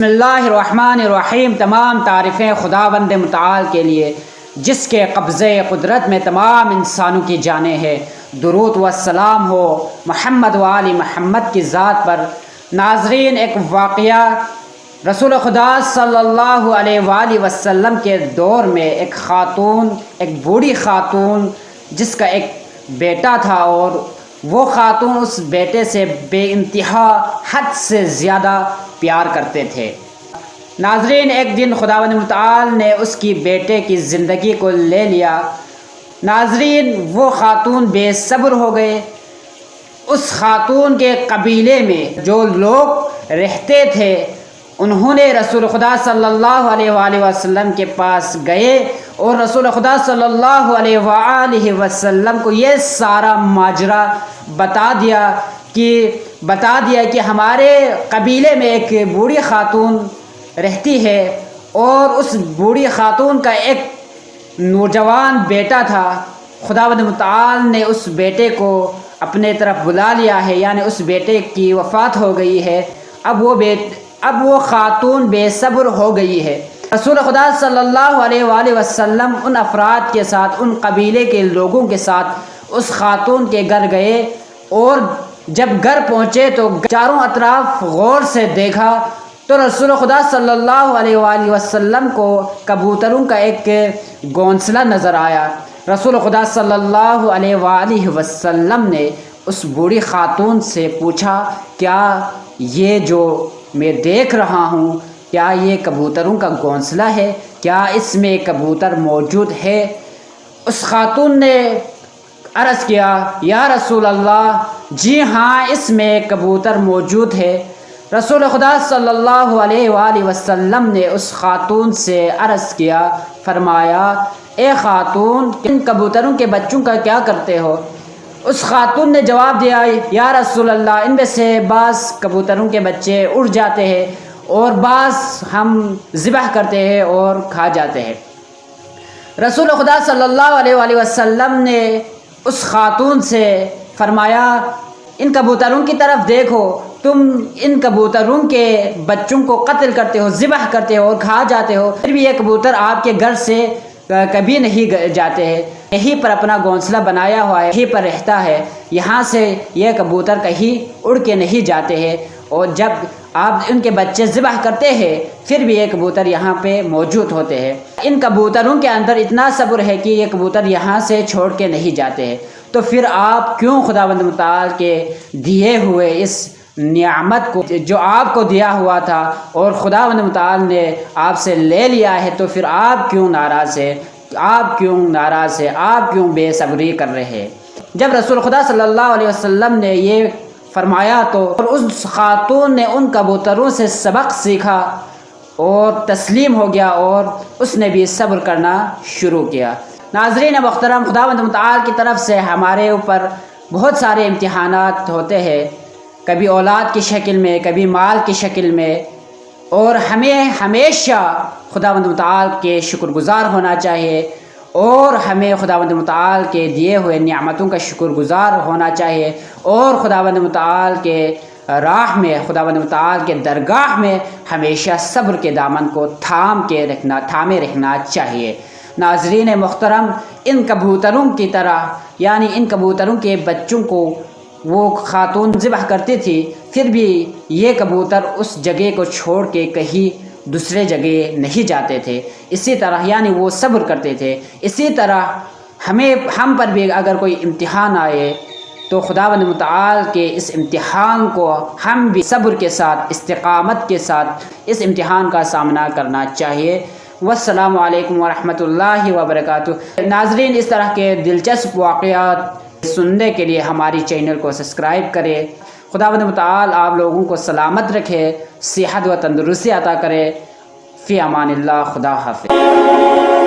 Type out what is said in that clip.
بسم اللہ الرحمن الرحیم۔ تمام تعریفیں خداوند متعال کے لیے جس کے قبضے قدرت میں تمام انسانوں کی جانیں ہیں۔ درود و السلام ہو محمد و آل محمد کی ذات پر۔ ناظرین، ایک واقعہ رسول خدا صلی اللہ علیہ وآلہ وسلم کے دور میں ایک بوڑھی خاتون جس کا ایک بیٹا تھا، اور وہ خاتون اس بیٹے سے بے انتہا حد سے زیادہ پیار کرتے تھے۔ ناظرین، ایک دن خداوند متعال نے اس کی بیٹے کی زندگی کو لے لیا۔ ناظرین، وہ خاتون بے صبر ہو گئے۔ اس خاتون کے قبیلے میں جو لوگ رہتے تھے انہوں نے رسول خدا صلی اللہ علیہ وآلہ وسلم کے پاس گئے اور رسول خدا صلی اللہ علیہ وآلہ وسلم کو یہ سارا ماجرا بتا دیا کہ ہمارے قبیلے میں ایک بوڑھی خاتون رہتی ہے، اور اس بوڑھی خاتون کا ایک نوجوان بیٹا تھا۔ خداوند متعال نے اس بیٹے کو اپنے طرف بلا لیا ہے، یعنی اس بیٹے کی وفات ہو گئی ہے۔ اب وہ خاتون بے صبر ہو گئی ہے۔ رسول خدا صلی اللہ علیہ وآلہ وسلم ان افراد کے ساتھ، ان قبیلے کے لوگوں کے ساتھ اس خاتون کے گھر گئے، اور جب گھر پہنچے تو چاروں اطراف غور سے دیکھا تو رسول خدا صلی اللہ علیہ وآلہ وسلم کو کبوتروں کا ایک گھونسلہ نظر آیا۔ رسول خدا صلی اللہ علیہ وآلہ وسلم نے اس بوڑھی خاتون سے پوچھا، کیا یہ جو میں دیکھ رہا ہوں کیا یہ کبوتروں کا گھونسلہ ہے؟ کیا اس میں کبوتر موجود ہے؟ اس خاتون نے عرض کیا، یا رسول اللہ، جی ہاں، اس میں کبوتر موجود ہے۔ رسول خدا صلی اللہ علیہ وآلہ وسلم نے اس خاتون سے عرض کیا، فرمایا، اے خاتون، ان کبوتروں کے بچوں کا کیا کرتے ہو؟ اس خاتون نے جواب دیا، یا رسول اللہ، ان میں سے بعض کبوتروں کے بچے اڑ جاتے ہیں اور بعض ہم ذبح کرتے ہیں اور کھا جاتے ہیں۔ رسول خدا صلی اللہ علیہ وآلہ وسلم نے اس خاتون سے فرمایا، ان کبوتروں کی طرف دیکھو، تم ان کبوتروں کے بچوں کو قتل کرتے ہو، ذبح کرتے ہو اور کھا جاتے ہو، پھر بھی یہ کبوتر آپ کے گھر سے کبھی نہیں جاتے ہیں، یہیں پر اپنا گھونسلہ بنایا ہوا ہے، یہیں پر رہتا ہے، یہاں سے یہ کبوتر کہیں اڑ کے نہیں جاتے ہیں، اور جب آپ ان کے بچے ذبح کرتے ہیں پھر بھی یہ کبوتر یہاں پہ موجود ہوتے ہیں۔ ان کبوتروں کے اندر اتنا صبر ہے کہ یہ کبوتر یہاں سے چھوڑ کے نہیں جاتے ہیں، تو پھر آپ کیوں خداوند متعال کے دیے ہوئے اس نعمت کو جو آپ کو دیا ہوا تھا اور خداوند متعال نے آپ سے لے لیا ہے، تو پھر آپ کیوں ناراض ہیں؟ آپ کیوں بے صبری کر رہے ہیں؟ جب رسول خدا صلی اللہ علیہ وسلم نے یہ فرمایا تو اس خاتون نے ان کبوتروں سے سبق سیکھا اور تسلیم ہو گیا، اور اس نے بھی صبر کرنا شروع کیا۔ ناظرین محترم، خداوند متعال کی طرف سے ہمارے اوپر بہت سارے امتحانات ہوتے ہیں، کبھی اولاد کی شکل میں، کبھی مال کی شکل میں، اور ہمیں ہمیشہ خداوند متعال کے شکر گزار ہونا چاہیے، اور ہمیں خداوند متعال کے دیے ہوئے نعمتوں کا شکر گزار ہونا چاہیے، اور خداوند متعال کے راہ میں، خداوند متعال کے درگاہ میں ہمیشہ صبر کے دامن کو تھامے رکھنا چاہیے۔ ناظرین محترم، ان کبوتروں کی طرح، یعنی ان کبوتروں کے بچوں کو وہ خاتون ذبح کرتی تھی، پھر بھی یہ کبوتر اس جگہ کو چھوڑ کے کہیں دوسرے جگہ نہیں جاتے تھے۔ اسی طرح یعنی وہ صبر کرتے تھے۔ اسی طرح ہم پر بھی اگر کوئی امتحان آئے تو خداوند متعال کے اس امتحان کو ہم بھی صبر کے ساتھ، استقامت کے ساتھ اس امتحان کا سامنا کرنا چاہیے۔ والسلام علیکم ورحمۃ اللہ وبرکاتہ۔ ناظرین، اس طرح کے دلچسپ واقعات سننے کے لیے ہماری چینل کو سبسکرائب کرے۔ خداوند متعال آپ لوگوں کو سلامت رکھے، صحت و تندرستی عطا کرے۔ فی امان اللہ، خدا حافظ۔